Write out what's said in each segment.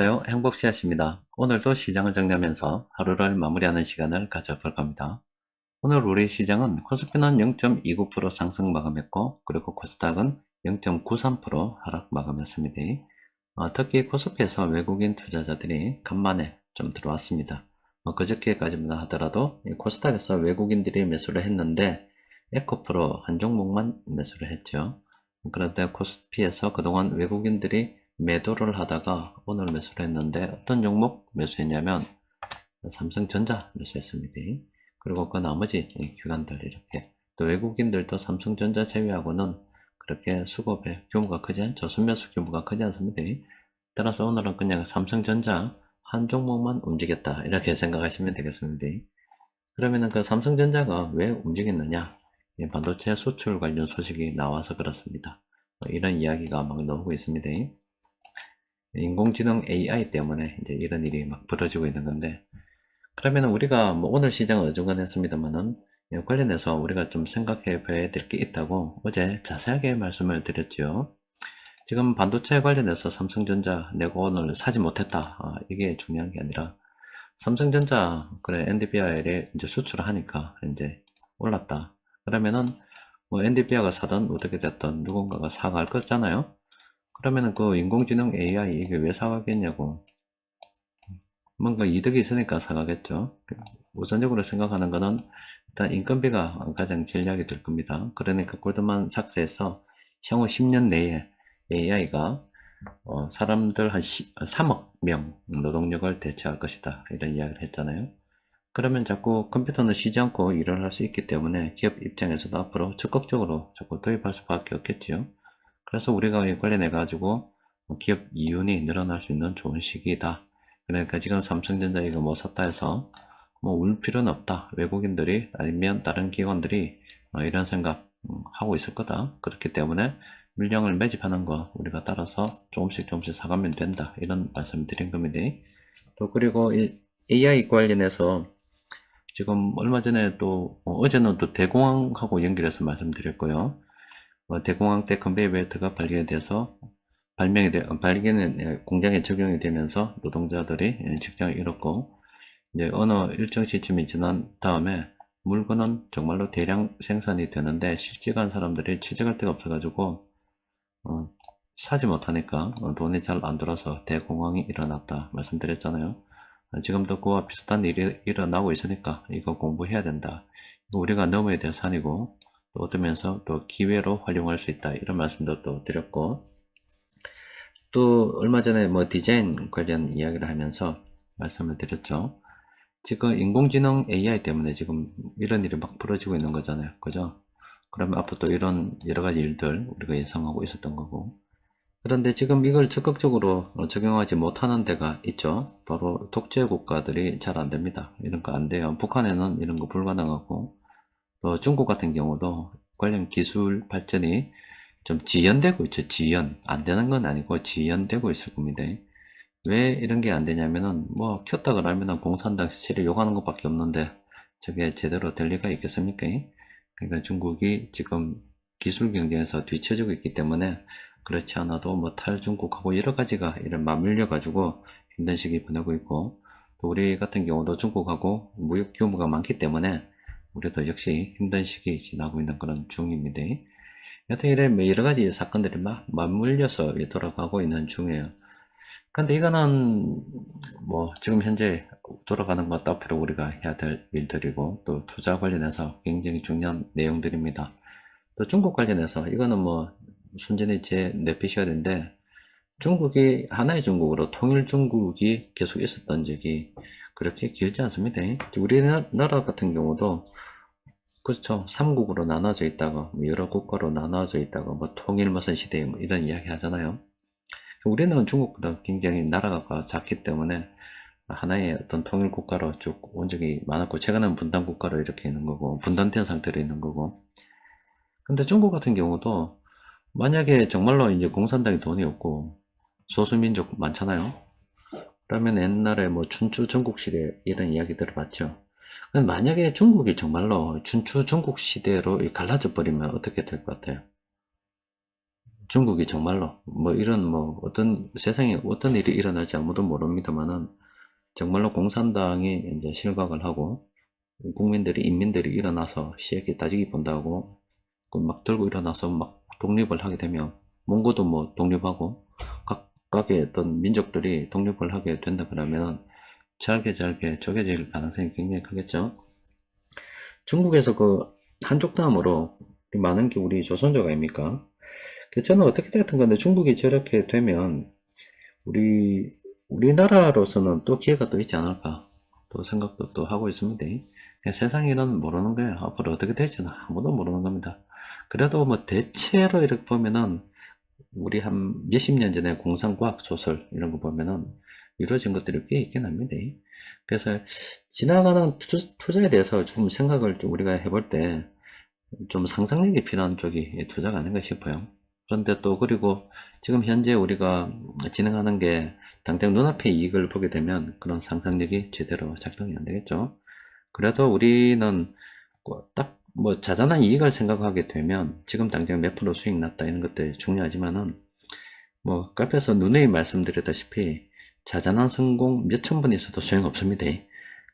안녕하세요. 행복씨앗입니다. 오늘도 시장을 정리하면서 하루를 마무리하는 시간을 가져볼 겁니다. 오늘 우리 시장은 코스피는 0.29% 상승 마감했고, 그리고 코스닥은 0.93% 하락 마감했습니다. 특히 코스피에서 외국인 투자자들이 간만에 좀 들어왔습니다. 그저께까지만 하더라도 코스닥에서 외국인들이 매수를 했는데 에코프로 한 종목만 매수를 했죠. 그런데 코스피에서 그동안 외국인들이 매도를 하다가 오늘 매수를 했는데 어떤 종목 매수했냐면 삼성전자 매수했습니다. 그리고 그 나머지 기관들 이렇게 또 외국인들도 삼성전자 제외하고는 그렇게 수급의 규모가 크지 않죠. 순매수 규모가 크지 않습니다. 따라서 오늘은 그냥 삼성전자 한 종목만 움직였다 이렇게 생각하시면 되겠습니다. 그러면은 그 삼성전자가 왜 움직였느냐? 반도체 수출 관련 소식이 나와서 그렇습니다. 이런 이야기가 막 나오고 있습니다. 인공지능 AI 때문에 이제 이런 일이 막 벌어지고 있는 건데, 그러면 우리가 뭐 오늘 시장은 어중간했습니다만은 관련해서 우리가 좀 생각해 봐야 될 게 있다고 어제 자세하게 말씀을 드렸죠. 지금 반도체 관련해서 삼성전자 내가 오늘 사지 못했다. 이게 중요한 게 아니라 삼성전자 그래 엔비디아에 이제 수출을 하니까 이제 올랐다. 그러면은 뭐 엔비디아가 사든 어떻게 됐든 누군가가 사갈 거잖아요. 그러면은 그 인공지능 AI 이게 왜 사가겠냐고. 뭔가 이득이 있으니까 사가겠죠. 우선적으로 생각하는 거는 일단 인건비가 가장 전략이 될 겁니다. 그러니까 골드만 삭스에서 향후 10년 내에 AI가 사람들 한 3억 명 노동력을 대체할 것이다. 이런 이야기를 했잖아요. 그러면 자꾸 컴퓨터는 쉬지 않고 일을 할 수 있기 때문에 기업 입장에서도 앞으로 적극적으로 자꾸 도입할 수밖에 없겠지요. 그래서 우리가 이 관련해 가지고 기업 이윤이 늘어날 수 있는 좋은 시기이다. 그러니까 지금 삼성전자 이거 뭐 샀다 해서 뭐 울 필요는 없다. 외국인들이 아니면 다른 기관들이 이런 생각 하고 있을 거다. 그렇기 때문에 물량을 매집하는 거 우리가 따라서 조금씩 사가면 된다. 이런 말씀 드린 겁니다. 또 그리고 이 AI 관련해서 지금 얼마 전에 또 어제는 또 대공황하고 연결해서 말씀드렸고요. 대공황 때 컨베이어 벨트가 발견돼서 공장에 적용이 되면서 노동자들이 직장을 잃었고, 이제 어느 일정 시점이 지난 다음에 물건은 정말로 대량 생산이 되는데 실직한 사람들이 취직할 데가 없어가지고 어, 사지 못하니까 돈이 잘 안 들어서 대공황이 일어났다 말씀드렸잖아요. 지금도 그와 비슷한 일이 일어나고 있으니까 이거 공부해야 된다. 우리가 넘어야 될 산이고 또 얻으면서 또 기회로 활용할 수 있다. 이런 말씀도 또 드렸고, 또 얼마 전에 뭐 디자인 관련 이야기를 하면서 말씀을 드렸죠. 지금 인공지능 AI 때문에 지금 이런 일이 막 벌어지고 있는 거잖아요. 그죠? 그러면 앞으로 또 이런 여러 가지 일들 우리가 예상하고 있었던 거고. 그런데 지금 이걸 적극적으로 적용하지 못하는 데가 있죠. 바로 독재 국가들이 잘 안 됩니다. 이런 거 안 돼요. 북한에는 이런 거 불가능하고, 또 중국 같은 경우도 관련 기술 발전이 좀 지연되고 있죠. 지연. 안 되는 건 아니고 지연되고 있을 겁니다. 왜 이런 게 안 되냐면은 뭐 켰다 그러면은 공산당 시체를 욕하는 것밖에 없는데 저게 제대로 될 리가 있겠습니까? 그러니까 중국이 지금 기술 경쟁에서 뒤처지고 있기 때문에 그렇지 않아도 뭐 탈중국하고 여러 가지가 이런 맞물려 가지고 힘든 시기 보내고 있고, 또 우리 같은 경우도 중국하고 무역 규모가 많기 때문에 우리도 역시 힘든 시기 지나고 있는 그런 중입니다. 여튼 이래 뭐 여러 가지 사건들이 막 맞물려서 돌아가고 있는 중이에요. 근데 이거는 뭐 지금 현재 돌아가는 것 앞으로 우리가 해야 될 일들이고 또 투자 관련해서 굉장히 중요한 내용들입니다. 또 중국 관련해서 이거는 뭐 순전히 제 내피셜인데, 중국이 하나의 중국으로 통일 중국이 계속 있었던 적이 그렇게 길지 않습니다. 우리나라 같은 경우도 그렇죠. 삼국으로 나눠져 있다가 뭐 여러 국가로 나눠져 있다가 뭐 통일 무슨 시대 뭐 이런 이야기 하잖아요. 우리는 중국보다 굉장히 나라가 작기 때문에 하나의 어떤 통일 국가로 쭉 온 적이 많았고, 최근은 분단 국가로 이렇게 있는 거고 분단된 상태로 있는 거고. 근데 중국 같은 경우도 만약에 정말로 이제 공산당이 돈이 없고 소수민족 많잖아요. 그러면 옛날에 뭐 춘추 전국 시대 이런 이야기 들어봤죠. 근데 만약에 중국이 정말로 춘추 전국 시대로 갈라져 버리면 어떻게 될 것 같아요? 중국이 정말로 뭐 이런 뭐 어떤 세상에 어떤 일이 일어날지 아무도 모릅니다만은 정말로 공산당이 이제 실각을 하고 국민들이 인민들이 일어나서 시에게 따지기 본다고 그막 들고 일어나서 막 독립을 하게 되면 몽고도 뭐 독립하고 각각의 어떤 민족들이 독립을 하게 된다 그러면 잘게 쪼개질 가능성이 굉장히 크겠죠. 중국에서 그 한족 다음으로 많은 게 우리 조선족 아닙니까? 저는 어떻게 됐든 간에 중국이 저렇게 되면 우리나라로서는 또 기회가 또 있지 않을까 또 생각도 또 하고 있습니다. 세상 일은 모르는 거예요. 앞으로 어떻게 될지는 아무도 모르는 겁니다. 그래도 뭐 대체로 이렇게 보면은 우리 한 몇십 년 전에 공상과학 소설 이런 거 보면은 이루어진 것들이 꽤 있긴 합니다. 그래서 지나가는 투자에 대해서 좀 생각을 좀 우리가 해볼 때 좀 상상력이 필요한 쪽이 투자가 아닌가 싶어요. 그런데 또 그리고 지금 현재 우리가 진행하는 게 당장 눈앞의 이익을 보게 되면 그런 상상력이 제대로 작동이 안 되겠죠. 그래도 우리는 딱 뭐 자잘한 이익을 생각하게 되면 지금 당장 몇 프로 수익 났다 이런 것들 중요하지만은 뭐 카페에서 누누이 말씀드렸다시피 자잘한 성공 몇천 번 있어도 소용없습니다.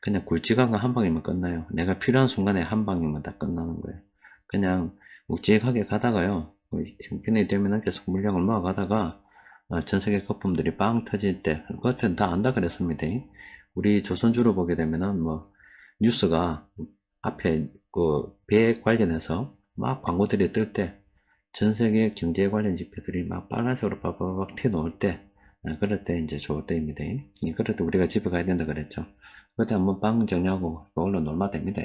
그냥 굵직한 거 한 방이면 끝나요. 내가 필요한 순간에 한 방이면 다 끝나는 거예요. 그냥 묵직하게 가다가요. 형편이 되면은 계속 물량을 모아가다가 전 세계 거품들이 빵 터질 때 그것은 다 안다 그랬습니다. 우리 조선주로 보게 되면은 뭐 뉴스가 앞에 그 배 관련해서 막 광고들이 뜰 때 전 세계 경제 관련 지표들이 막 빨간색으로 빠바박 튀어나올 때 그럴 때 이제 좋을 때입니다. 그럴 때 우리가 집에 가야 된다 그랬죠. 그때 한번 빵 정리하고 그걸로 놀면 됩니다.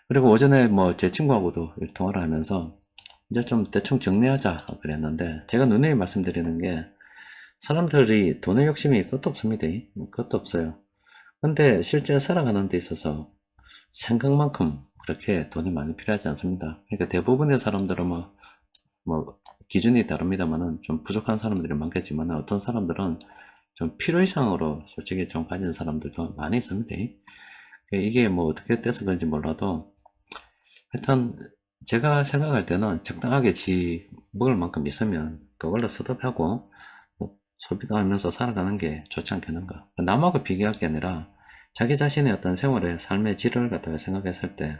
그리고 오전에 뭐 제 친구하고도 통화를 하면서 이제 좀 대충 정리하자 그랬는데 제가 누누이 말씀드리는 게 사람들이 돈의 욕심이 끝도 없습니다. 끝도 없어요. 근데 실제 살아가는 데 있어서 생각만큼 그렇게 돈이 많이 필요하지 않습니다. 그러니까 대부분의 사람들은 뭐 기준이 다릅니다만은 좀 부족한 사람들이 많겠지만 어떤 사람들은 좀 필요 이상으로 솔직히 좀 가진 사람들도 많이 있습니다. 이게 뭐 어떻게 돼서 그런지 몰라도 하여튼 제가 생각할 때는 적당하게 먹을 만큼 있으면 그걸로 스톱하고 뭐 소비도 하면서 살아가는 게 좋지 않겠는가. 남하고 비교할 게 아니라 자기 자신의 어떤 생활의 삶의 질을 갖다가 생각했을 때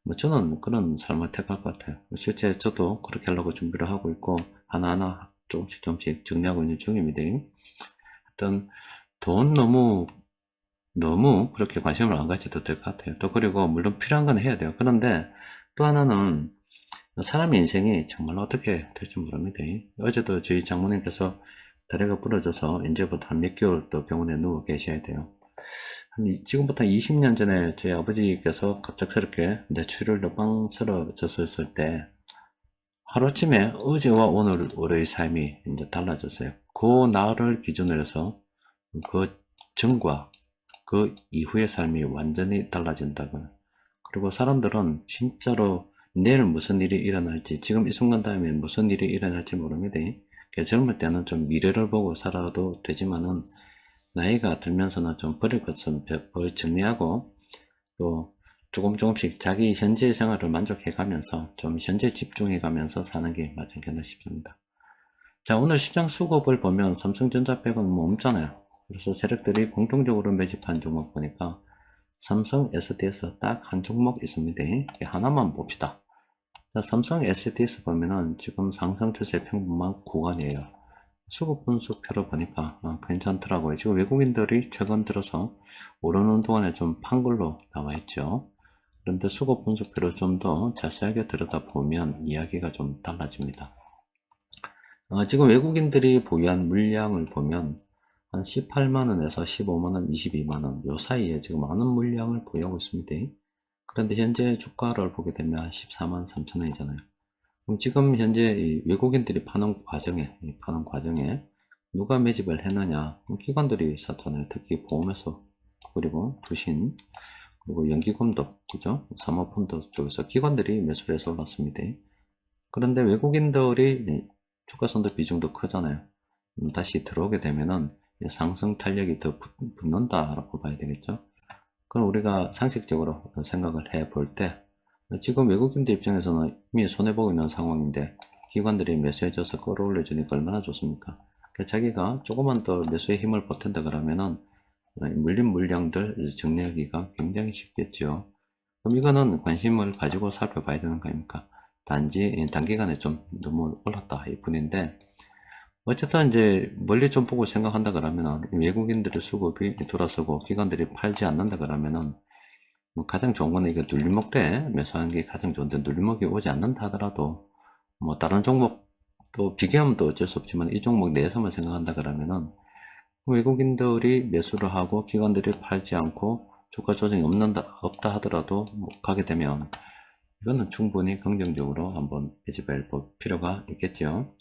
뭐 저는 그런 삶을 택할 것 같아요. 실제 저도 그렇게 하려고 준비를 하고 있고 하나하나 조금씩 정리하고 있는 중입니다. 하여튼 돈 너무 그렇게 관심을 안 가져도 될 것 같아요. 또 그리고 물론 필요한 건 해야 돼요. 그런데 또 하나는 사람의 인생이 정말로 어떻게 될지 모릅니다. 어제도 저희 장모님께서 다리가 부러져서 이제부터 한 몇 개월 또 병원에 누워 계셔야 돼요. 지금부터 20년 전에 저희 아버지께서 갑작스럽게 뇌출혈로 빵 쓰러졌을 때 하루아침에 어제와 오늘의 삶이 이제 달라졌어요. 그 날을 기준으로 해서 그 전과 그 이후의 삶이 완전히 달라진다고요. 그리고 사람들은 진짜로 내일 무슨 일이 일어날지 지금 이 순간 다음에 무슨 일이 일어날지 모릅니다. 젊을 때는 좀 미래를 보고 살아도 되지만은 나이가 들면서는 좀 버릴 것은 정리하고 또 조금씩 자기 현재 생활을 만족해 가면서 좀 현재 집중해 가면서 사는 게 맞지 않겠나 싶습니다. 자, 오늘 시장 수급을 보면 삼성전자 빼고는 뭐 없잖아요. 그래서 세력들이 공통적으로 매집한 종목 보니까 삼성 SD에서 딱 한 종목 있습니다. 하나만 봅시다. 자, 삼성 SD에서 보면은 지금 상승 추세 평균만 구간이에요. 수급 분수표를 보니까 괜찮더라고요. 지금 외국인들이 최근 들어서 오르는 동안에 좀 판 걸로 나와 있죠. 그런데 수급 분수표를 좀 더 자세하게 들여다보면 이야기가 좀 달라집니다. 지금 외국인들이 보유한 물량을 보면 한 18만원에서 15만원, 22만원 요 사이에 지금 많은 물량을 보유하고 있습니다. 그런데 현재 주가를 보게 되면 14만 3천원이잖아요. 그럼 지금 현재 외국인들이 파는 과정에 누가 매집을 했느냐? 기관들이 샀잖아요. 특히 보험에서 그리고 투신 그리고 연기금도 그죠? 사모펀드 쪽에서 기관들이 매수를 해서 올랐습니다. 그런데 외국인들이 주가 선도 비중도 크잖아요. 다시 들어오게 되면은 상승 탄력이 더 붙는다라고 봐야 되겠죠. 그럼 우리가 상식적으로 생각을 해 볼 때 지금 외국인들 입장에서는 이미 손해보고 있는 상황인데 기관들이 매수해줘서 끌어올려주니까 얼마나 좋습니까? 자기가 조금만 더 매수의 힘을 보탠다 그러면은 물린 물량들 정리하기가 굉장히 쉽겠죠. 그럼 이거는 관심을 가지고 살펴봐야 되는 거 아닙니까? 단지 단기간에 좀 너무 올랐다 이 뿐인데, 어쨌든 이제 멀리 좀 보고 생각한다 그러면은 외국인들의 수급이 돌아서고 기관들이 팔지 않는다 그러면은 뭐 가장 좋은 거는 이거 눌림목 때 매수하는 게 가장 좋은데, 눌림목이 오지 않는다 하더라도 뭐 다른 종목 또 비교하면 또 어쩔 수 없지만 이 종목 내에서만 생각한다 그러면은 외국인들이 매수를 하고 기관들이 팔지 않고 주가 조정이 없다 하더라도 뭐 가게 되면 이거는 충분히 긍정적으로 한번 매집해 볼 필요가 있겠죠.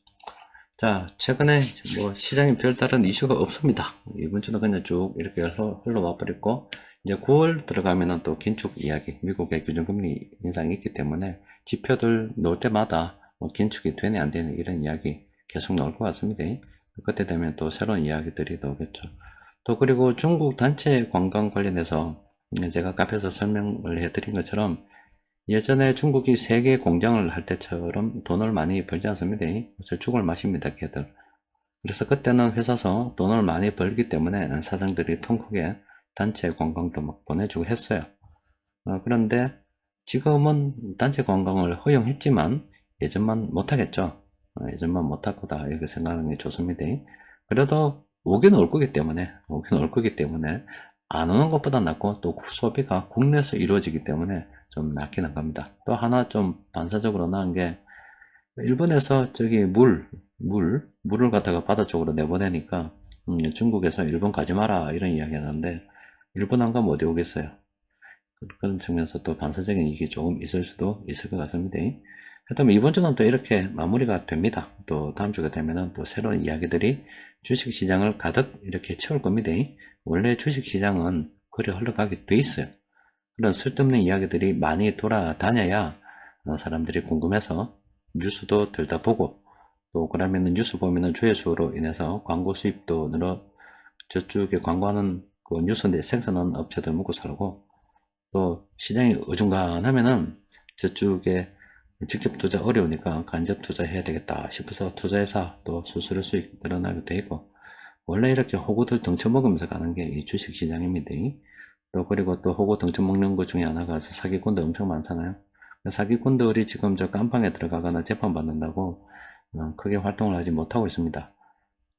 자, 최근에 뭐 시장에 별다른 이슈가 없습니다. 이번 주는 그냥 쭉 이렇게 흘러와 버렸고, 이제 9월 들어가면은 또 긴축 이야기, 미국의 기준금리 인상이 있기 때문에 지표들 나올 때마다 뭐 긴축이 되네 안 되네 이런 이야기 계속 나올 것 같습니다. 그때 되면 또 새로운 이야기들이 나오겠죠. 또 그리고 중국 단체 관광 관련해서 제가 카페에서 설명을 해드린 것처럼 예전에 중국이 세계 공장을 할 때처럼 돈을 많이 벌지 않습니다. 그래서 죽을 맛입니다, 걔들. 그래서 그때는 회사에서 돈을 많이 벌기 때문에 사장들이 통 크게 단체 관광도 막 보내주고 했어요. 그런데 지금은 단체 관광을 허용했지만 예전만 못하겠죠. 예전만 못할 거다 이렇게 생각하는 게 좋습니다. 그래도 오긴 올 거기 때문에 안 오는 것보다 낫고, 또 소비가 국내에서 이루어지기 때문에 좀 낫긴 한 겁니다. 또 하나 좀 반사적으로 나은 게, 일본에서 저기 물을 갖다가 바다 쪽으로 내보내니까 중국에서 일본 가지 마라 이런 이야기 하는데, 일본 안 가면 어디 오겠어요. 그런 측면에서 또 반사적인 이익이 조금 있을 수도 있을 것 같습니다. 하여튼 이번 주는 또 이렇게 마무리가 됩니다. 또 다음 주가 되면은 또 새로운 이야기들이 주식시장을 가득 이렇게 채울 겁니다. 원래 주식시장은 그래 흘러가게 돼 있어요. 그런 쓸데없는 이야기들이 많이 돌아다녀야 사람들이 궁금해서 뉴스도 들다보고, 또 그러면은 뉴스 보면은 조회수로 인해서 광고 수입도 늘어, 저쪽에 광고하는 그 뉴스 생산하는 업체들 먹고 살고, 또 시장이 어중간하면은 저쪽에 직접 투자 어려우니까 간접 투자해야 되겠다 싶어서 투자해서 또 수수료 수익 늘어나게 되고, 원래 이렇게 호구들 덩쳐먹으면서 가는 게 이 주식시장입니다. 또 그리고 또 호구 덩쳐먹는 것 중에 하나가 사기꾼들 엄청 많잖아요. 사기꾼들이 지금 저 깜빵에 들어가거나 재판받는다고 크게 활동을 하지 못하고 있습니다.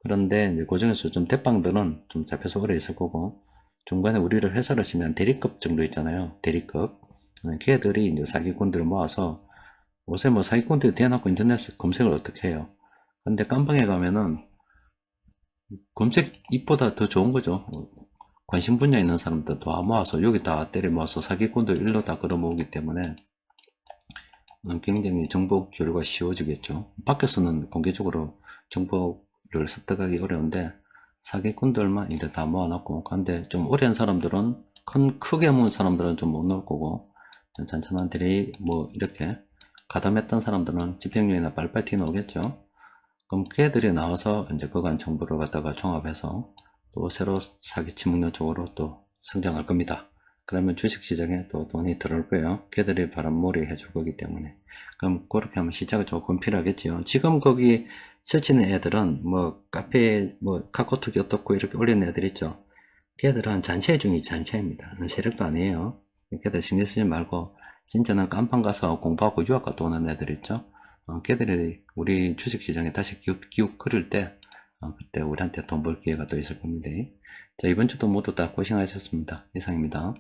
그런데 이제 그 중에서 좀 대빵들은 좀 잡혀서 오래 있을 거고, 중간에 우리를 회사를 치면 대리급 정도 있잖아요. 대리급. 걔들이 이제 사기꾼들을 모아서, 요새 뭐 사기꾼들이 대놓고 인터넷 검색을 어떻게 해요. 근데 깜빵에 가면은 검색 입보다 더 좋은 거죠. 관심 분야 있는 사람들 다 모아서 여기 다 때려 모아서 사기꾼들 일로 다 끌어모으기 때문에 굉장히 정보 교류가 쉬워지겠죠. 밖에서는 공개적으로 정보를 습득하기 어려운데 사기꾼들만 이래 다 모아놨고, 근데 좀 오래 한 사람들은, 크게 모은 사람들은 좀 못 넣을 거고, 잔잔한들이 뭐 이렇게 가담했던 사람들은 집행유예나 빨빨 튀어나오겠죠. 그럼 걔들이 나와서 이제 그간 정보를 갖다가 종합해서 또 새로 사기치목료 쪽으로 또 성장할 겁니다. 그러면 주식시장에 또 돈이 들어올 거예요. 걔들이 바람몰이 해줄 거기 때문에. 그럼 그렇게 하면 시작은 조금 필요하겠지요. 지금 거기 설치는 애들은 뭐 카페 뭐 카카오톡이 어떻고 이렇게 올리는 애들 있죠. 걔들은 잔체 중에 잔체입니다. 세력도 아니에요. 걔들 신경 쓰지 말고 진짜는 깜빵 가서 공부하고 유학 갔다 오는 애들 있죠. 걔들이 우리 주식시장에 다시 기웃 거릴 때 그때 우리한테 돈 벌 기회가 또 있을 겁니다. 자, 이번 주도 모두 다 고생하셨습니다. 이상입니다.